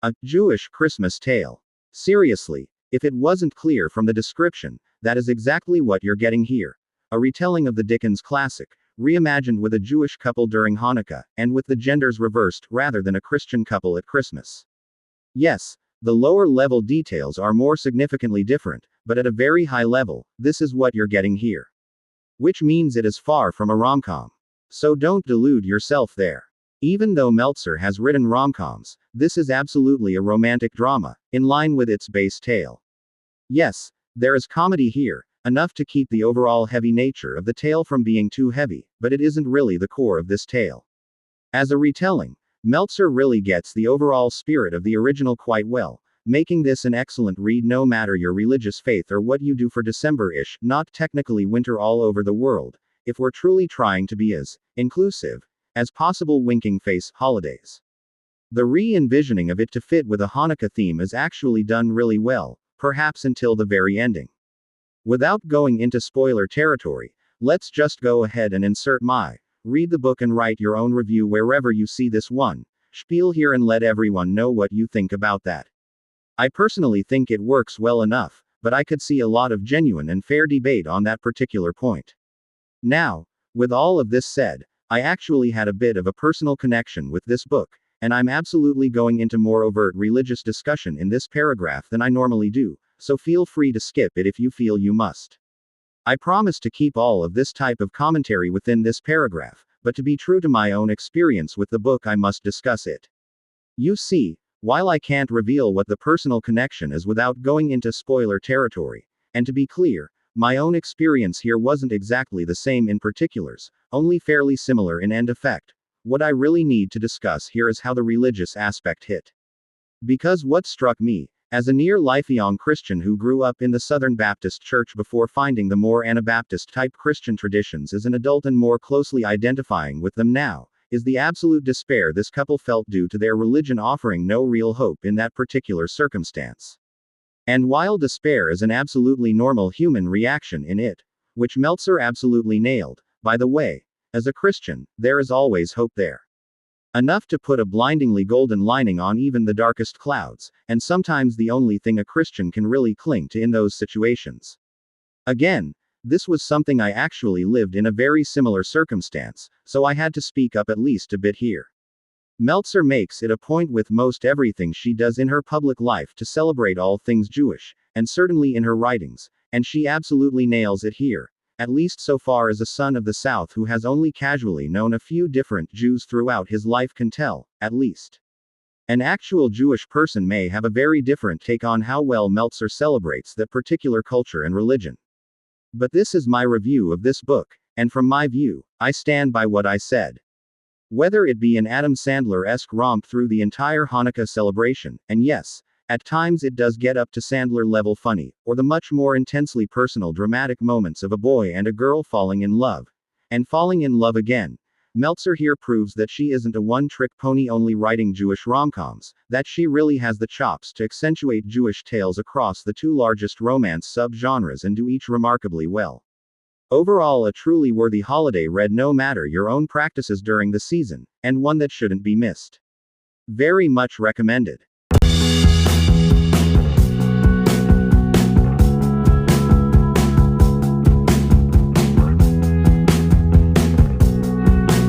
A Jewish Christmas tale. Seriously, if it wasn't clear from the description, that is exactly what you're getting here. A retelling of the Dickens classic, reimagined with a Jewish couple during Hanukkah, and with the genders reversed rather than a Christian couple at Christmas. Yes, the lower level details are more significantly different, but at a very high level, this is what you're getting here. Which means it is far from a rom-com. So don't delude yourself there. Even though Meltzer has written rom-coms, this is absolutely a romantic drama, in line with its base tale. Yes, there is comedy here, enough to keep the overall heavy nature of the tale from being too heavy, but it isn't really the core of this tale. As a retelling, Meltzer really gets the overall spirit of the original quite well, making this an excellent read no matter your religious faith or what you do for December-ish, not technically winter all over the world, if we're truly trying to be as inclusive as possible winking face holidays. The re-envisioning of it to fit with a Hanukkah theme is actually done really well, perhaps until the very ending. Without going into spoiler territory, let's just go ahead and insert my read the book and write your own review wherever you see this one spiel here and let everyone know what you think about that. I personally think it works well enough, but I could see a lot of genuine and fair debate on that particular point. Now, with all of this said, I actually had a bit of a personal connection with this book, and I'm absolutely going into more overt religious discussion in this paragraph than I normally do, so feel free to skip it if you feel you must. I promise to keep all of this type of commentary within this paragraph, but to be true to my own experience with the book I must discuss it. You see, while I can't reveal what the personal connection is without going into spoiler territory, and to be clear, my own experience here wasn't exactly the same in particulars, only fairly similar in end effect. What I really need to discuss here is how the religious aspect hit. Because what struck me, as a near-lifelong Christian who grew up in the Southern Baptist Church before finding the more Anabaptist-type Christian traditions as an adult and more closely identifying with them now, is the absolute despair this couple felt due to their religion offering no real hope in that particular circumstance. And while despair is an absolutely normal human reaction in it, which Meltzer absolutely nailed, by the way, as a Christian, there is always hope there. Enough to put a blindingly golden lining on even the darkest clouds, and sometimes the only thing a Christian can really cling to in those situations. Again, this was something I actually lived in a very similar circumstance, so I had to speak up at least a bit here. Meltzer makes it a point with most everything she does in her public life to celebrate all things Jewish, and certainly in her writings, and she absolutely nails it here, at least so far as a son of the South who has only casually known a few different Jews throughout his life can tell, at least. An actual Jewish person may have a very different take on how well Meltzer celebrates that particular culture and religion. But this is my review of this book, and from my view, I stand by what I said. Whether it be an Adam Sandler-esque romp through the entire Hanukkah celebration, and yes, at times it does get up to Sandler-level funny, or the much more intensely personal dramatic moments of a boy and a girl falling in love, and falling in love again, Meltzer here proves that she isn't a one-trick pony only writing Jewish rom-coms, that she really has the chops to accentuate Jewish tales across the two largest romance sub-genres and do each remarkably well. Overall, a truly worthy holiday read no matter your own practices during the season, and one that shouldn't be missed. Very much recommended.